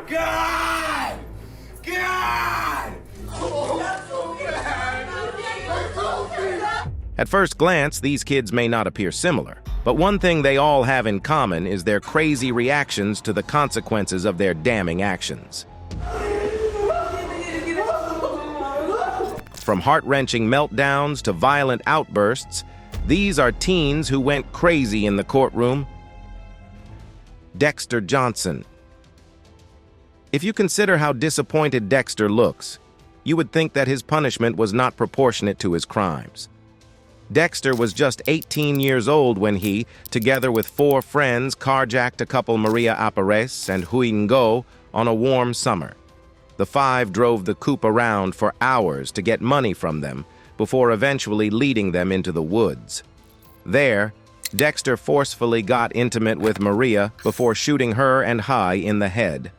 God! God! At first glance, these kids may not appear similar, but one thing they all have in common is their crazy reactions to the consequences of their damning actions. From heart-wrenching meltdowns to violent outbursts, these are teens who went crazy in the courtroom. Dexter Johnson. If you consider how disappointed Dexter looks, you would think that his punishment was not proportionate to his crimes. Dexter was just 18 years old when he, together with 4 friends, carjacked a couple Maria Apares and Huingo on a warm summer. The 5 drove the coupe around for hours to get money from them before eventually leading them into the woods. There, Dexter forcefully got intimate with Maria before shooting her and Hai in the head.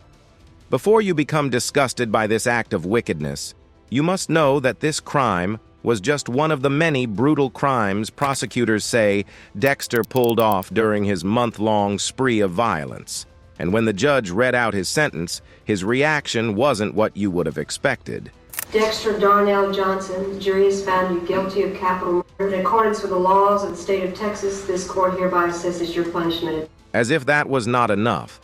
Before you become disgusted by this act of wickedness, you must know that this crime was just one of the many brutal crimes prosecutors say Dexter pulled off during his month-long spree of violence. And when the judge read out his sentence, his reaction wasn't what you would have expected. Dexter Darnell Johnson, the jury has found you guilty of capital murder. In accordance with the laws of the state of Texas, this court hereby assesses your punishment. As if that was not enough,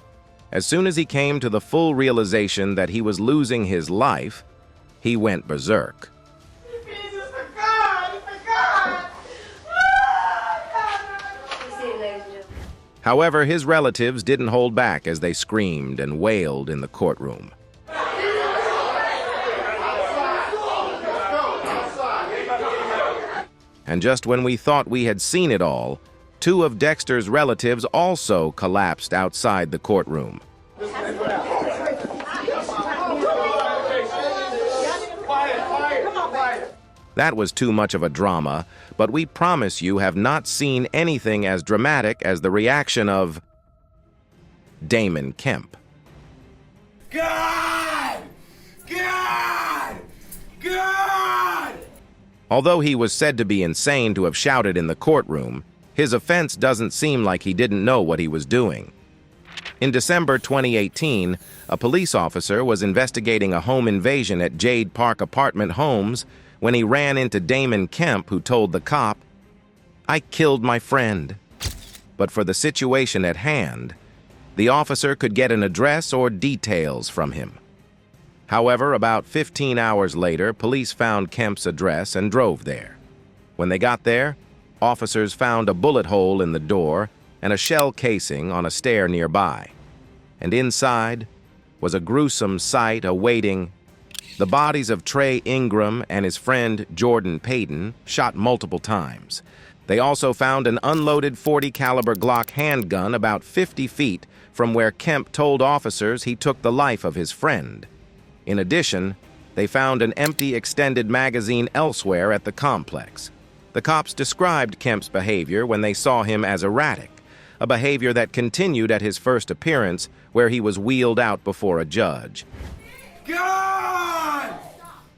as soon as he came to the full realization that he was losing his life, he went berserk. However, his relatives didn't hold back as they screamed and wailed in the courtroom. And just when we thought we had seen it all, 2 of Dexter's relatives also collapsed outside the courtroom. That was too much of a drama, but we promise you have not seen anything as dramatic as the reaction of Damon Kemp. God! God! God! Although he was said to be insane to have shouted in the courtroom, his offense doesn't seem like he didn't know what he was doing. In December 2018, a police officer was investigating a home invasion at Jade Park Apartment Homes when he ran into Damon Kemp, who told the cop, "I killed my friend." But for the situation at hand, the officer could get an address or details from him. However, about 15 hours later, police found Kemp's address and drove there. When they got there, officers found a bullet hole in the door and a shell casing on a stair nearby. And inside was a gruesome sight awaiting the bodies of Trey Ingram and his friend Jordan Payton, shot multiple times. They also found an unloaded .40 caliber Glock handgun about 50 feet from where Kemp told officers he took the life of his friend. In addition, they found an empty extended magazine elsewhere at the complex. The cops described Kemp's behavior when they saw him as erratic, a behavior that continued at his first appearance where he was wheeled out before a judge. God!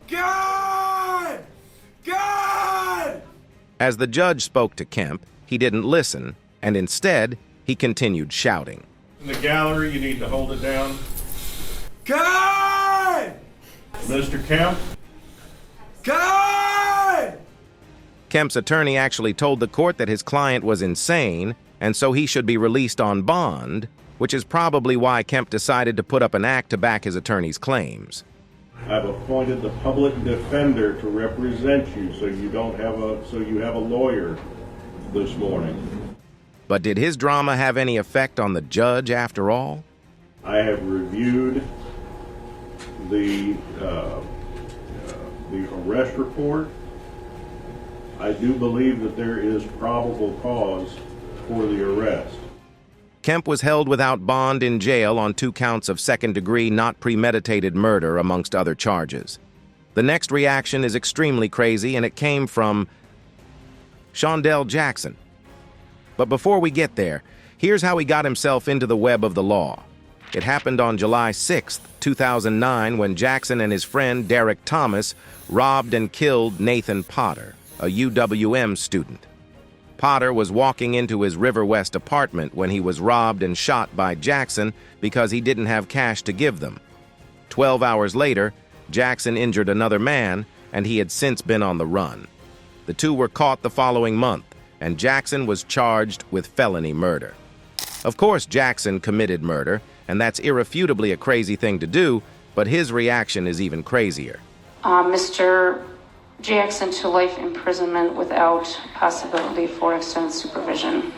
God! God! As the judge spoke to Kemp, he didn't listen, and instead, he continued shouting. In the gallery, you need to hold it down. God! Mr. Kemp? God! Kemp's attorney actually told the court that his client was insane, and so he should be released on bond, which is probably why Kemp decided to put up an act to back his attorney's claims. I've appointed the public defender to represent you, so you have a lawyer this morning. But did his drama have any effect on the judge after all? I have reviewed the arrest report. I do believe that there is probable cause for the arrest. Kemp was held without bond in jail on 2 counts of second-degree, not premeditated murder, amongst other charges. The next reaction is extremely crazy, and it came from Shondell Jackson. But before we get there, here's how he got himself into the web of the law. It happened on July 6, 2009, when Jackson and his friend Derek Thomas robbed and killed Nathan Potter, a UWM student. Potter was walking into his River West apartment when he was robbed and shot by Jackson because he didn't have cash to give them. 12 hours later, Jackson injured another man, and he had since been on the run. The two were caught the following month, and Jackson was charged with felony murder. Of course, Jackson committed murder, and that's irrefutably a crazy thing to do, but his reaction is even crazier. Mr. Jackson to life imprisonment without possibility for extended supervision.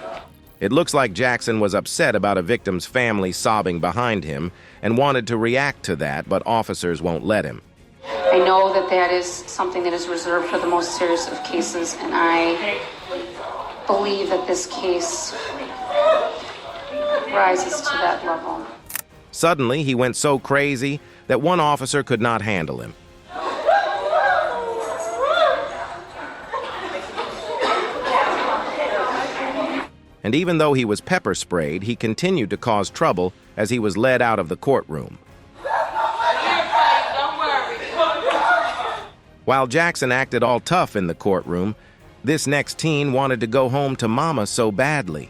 It looks like Jackson was upset about a victim's family sobbing behind him and wanted to react to that, but officers won't let him. I know that that is something that is reserved for the most serious of cases, and I believe that this case rises to that level. Suddenly, he went so crazy that one officer could not handle him. And even though he was pepper sprayed, he continued to cause trouble as he was led out of the courtroom. While Jackson acted all tough in the courtroom, this next teen wanted to go home to mama so badly.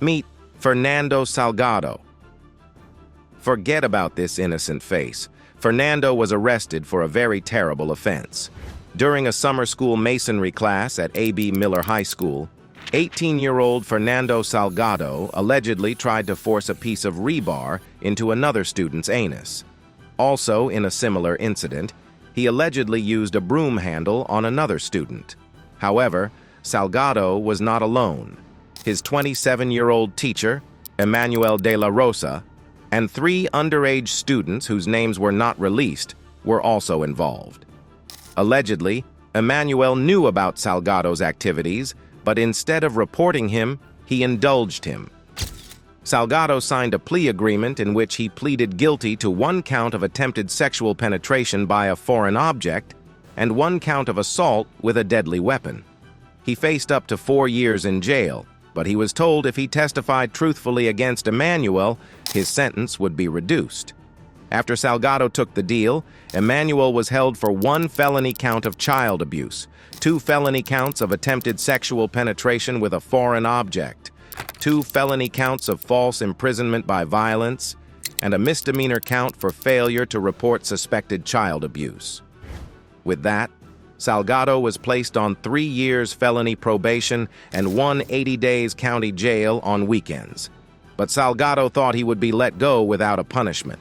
Meet Fernando Salgado. Forget about this innocent face. Fernando was arrested for a very terrible offense. During a summer school masonry class at A.B. Miller High School, 18-year-old Fernando Salgado allegedly tried to force a piece of rebar into another student's anus. Also, in a similar incident, he allegedly used a broom handle on another student. However, Salgado was not alone. His 27-year-old teacher, Emmanuel de la Rosa, and 3 underage students whose names were not released were also involved. Allegedly, Emmanuel knew about Salgado's activities, but instead of reporting him, he indulged him. Salgado signed a plea agreement in which he pleaded guilty to 1 count of attempted sexual penetration by a foreign object and 1 count of assault with a deadly weapon. He faced up to 4 years in jail, but he was told if he testified truthfully against Emmanuel, his sentence would be reduced. After Salgado took the deal, Emmanuel was held for 1 felony count of child abuse, 2 felony counts of attempted sexual penetration with a foreign object, 2 felony counts of false imprisonment by violence, and a misdemeanor count for failure to report suspected child abuse. With that, Salgado was placed on 3 years felony probation and 180 days county jail on weekends. But Salgado thought he would be let go without a punishment.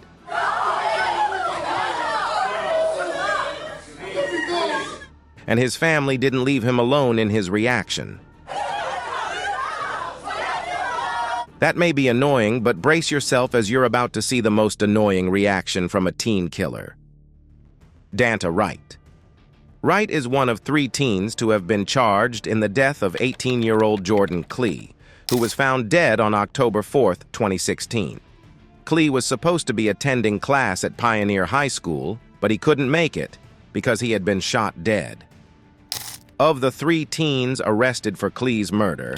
And his family didn't leave him alone in his reaction. That may be annoying, but brace yourself as you're about to see the most annoying reaction from a teen killer. Danta Wright. Wright is one of 3 teens to have been charged in the death of 18-year-old Jordan Klee, who was found dead on October 4, 2016. Klee was supposed to be attending class at Pioneer High School, but he couldn't make it because he had been shot dead. Of the 3 teens arrested for Klee's murder,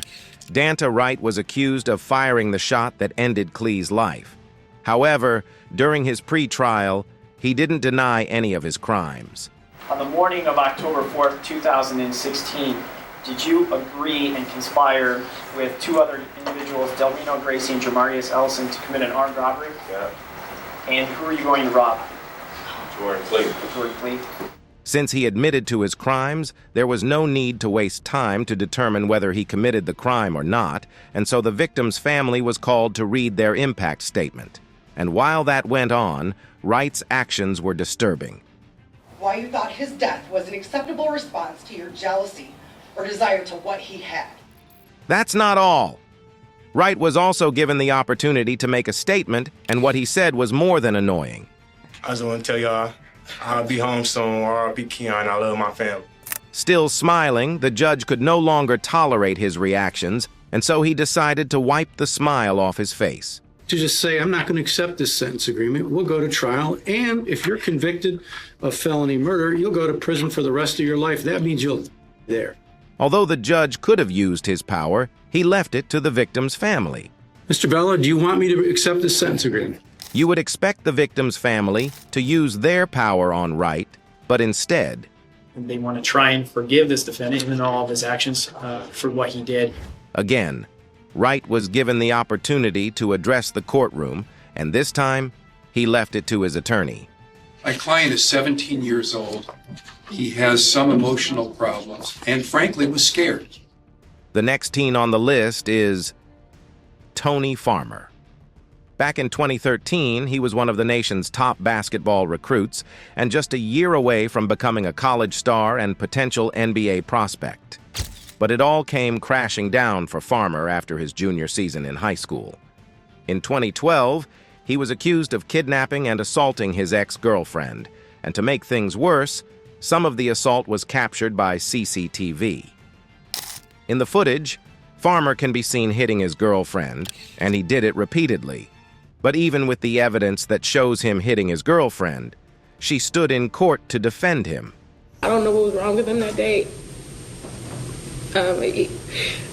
Danta Wright was accused of firing the shot that ended Klee's life. However, during his pre-trial, he didn't deny any of his crimes. On the morning of October 4th, 2016, did you agree and conspire with 2 other individuals, Delvino Gracie and Jamarius Ellison, to commit an armed robbery? Yeah. And who are you going to rob? Jordan Klee. Jordan Klee. Since he admitted to his crimes, there was no need to waste time to determine whether he committed the crime or not, and so the victim's family was called to read their impact statement. And while that went on, Wright's actions were disturbing. Why you thought his death was an acceptable response to your jealousy or desire to what he had. That's not all. Wright was also given the opportunity to make a statement, and what he said was more than annoying. I just want to tell y'all, I'll be home soon, or I'll be Keon. I love my family. Still smiling, the judge could no longer tolerate his reactions, and so he decided to wipe the smile off his face. To just say, I'm not going to accept this sentence agreement. We'll go to trial, and if you're convicted of felony murder, you'll go to prison for the rest of your life. That means you'll be there. Although the judge could have used his power, he left it to the victim's family. Mr. Bella, do you want me to accept this sentence agreement? You would expect the victim's family to use their power on Wright, but instead, they want to try and forgive this defendant, even though all of his actions for what he did. Again, Wright was given the opportunity to address the courtroom, and this time, he left it to his attorney. My client is 17 years old. He has some emotional problems, and frankly was scared. The next teen on the list is Tony Farmer. Back in 2013, he was one of the nation's top basketball recruits and just a year away from becoming a college star and potential NBA prospect. But it all came crashing down for Farmer after his junior season in high school. In 2012, he was accused of kidnapping and assaulting his ex-girlfriend, and to make things worse, some of the assault was captured by CCTV. In the footage, Farmer can be seen hitting his girlfriend, and he did it repeatedly. But even with the evidence that shows him hitting his girlfriend, she stood in court to defend him. I don't know what was wrong with him that day.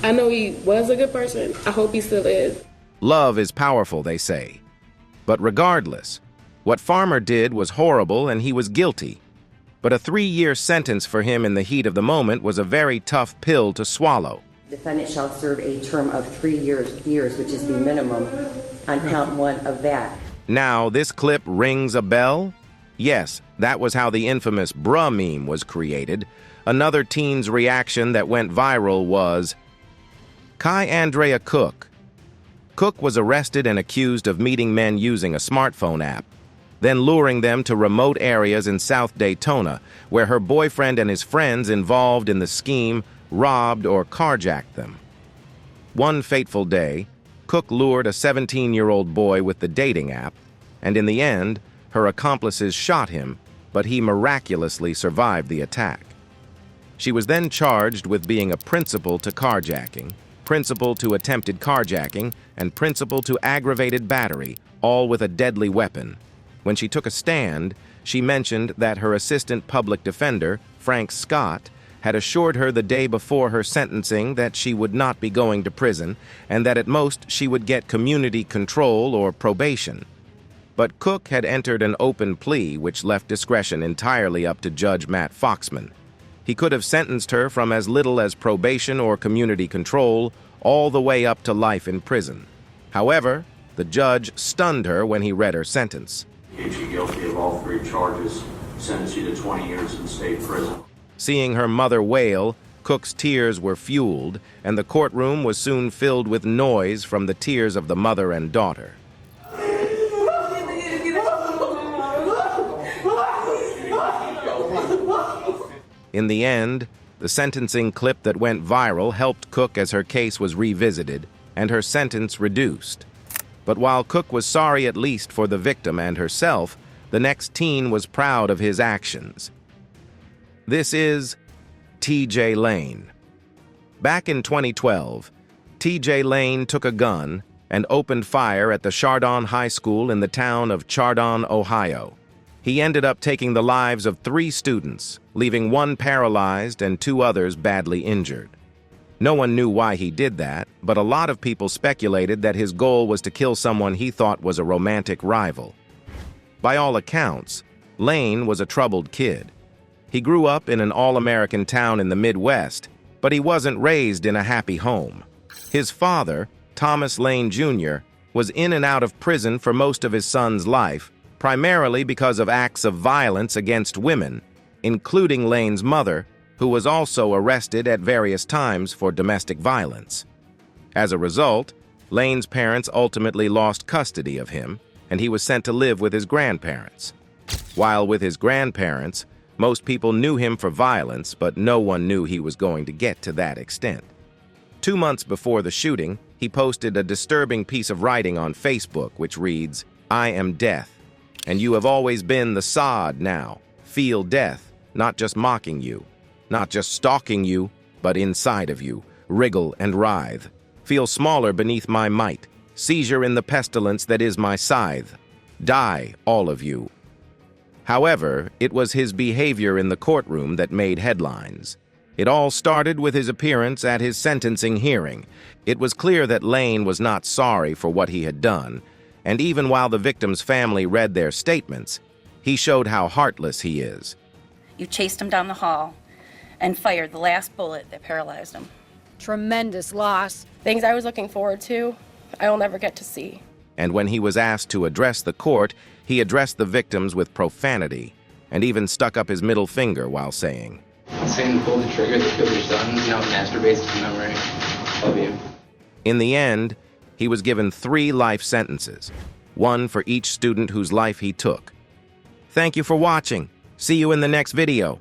I know he was a good person. I hope he still is. Love is powerful, they say. But regardless, what Farmer did was horrible and he was guilty. But a 3-year sentence for him in the heat of the moment was a very tough pill to swallow. Defendant shall serve a term of 3 years, which is the minimum on count 1 of that. Now, this clip rings a bell? Yes, that was how the infamous bruh meme was created. Another teen's reaction that went viral was, Andrea Cook. Cook was arrested and accused of meeting men using a smartphone app, then luring them to remote areas in South Daytona, where her boyfriend and his friends involved in the scheme robbed or carjacked them. One fateful day, Cook lured a 17-year-old boy with the dating app, and in the end, her accomplices shot him, but he miraculously survived the attack. She was then charged with being a principal to carjacking, principal to attempted carjacking, and principal to aggravated battery, all with a deadly weapon. When she took a stand, she mentioned that her assistant public defender, Frank Scott, had assured her the day before her sentencing that she would not be going to prison and that at most she would get community control or probation. But Cook had entered an open plea which left discretion entirely up to Judge Matt Foxman. He could have sentenced her from as little as probation or community control all the way up to life in prison. However, the judge stunned her when he read her sentence. If you're guilty of all 3 charges, sentence you to 20 years in state prison. Seeing her mother wail, Cook's tears were fueled, and the courtroom was soon filled with noise from the tears of the mother and daughter. In the end, the sentencing clip that went viral helped Cook as her case was revisited and her sentence reduced. But while Cook was sorry at least for the victim and herself, the next teen was proud of his actions. This is T.J. Lane. Back in 2012, T.J. Lane took a gun and opened fire at the Chardon High School in the town of Chardon, Ohio. He ended up taking the lives of 3 students, leaving 1 paralyzed and 2 others badly injured. No one knew why he did that, but a lot of people speculated that his goal was to kill someone he thought was a romantic rival. By all accounts, Lane was a troubled kid. He grew up in an all-American town in the Midwest, but he wasn't raised in a happy home. His father, Thomas Lane Jr., was in and out of prison for most of his son's life, primarily because of acts of violence against women, including Lane's mother, who was also arrested at various times for domestic violence. As a result, Lane's parents ultimately lost custody of him, and he was sent to live with his grandparents. While with his grandparents, most people knew him for violence, but no one knew he was going to get to that extent. 2 months before the shooting, he posted a disturbing piece of writing on Facebook which reads, "I am death, and you have always been the sod now. Feel death, not just mocking you, not just stalking you, but inside of you. Wriggle and writhe. Feel smaller beneath my might. Seizure in the pestilence that is my scythe. Die, all of you." However, it was his behavior in the courtroom that made headlines. It all started with his appearance at his sentencing hearing. It was clear that Lane was not sorry for what he had done, and even while the victim's family read their statements, he showed how heartless he is. You chased him down the hall and fired the last bullet that paralyzed him. Tremendous loss. Things I was looking forward to, I will never get to see. And when he was asked to address the court, he addressed the victims with profanity and even stuck up his middle finger while saying, Saying pull the trigger that killed your son, now it masturbates to memory. Love you. In the end, he was given 3 life sentences, one for each student whose life he took. Thank you for watching. See you in the next video.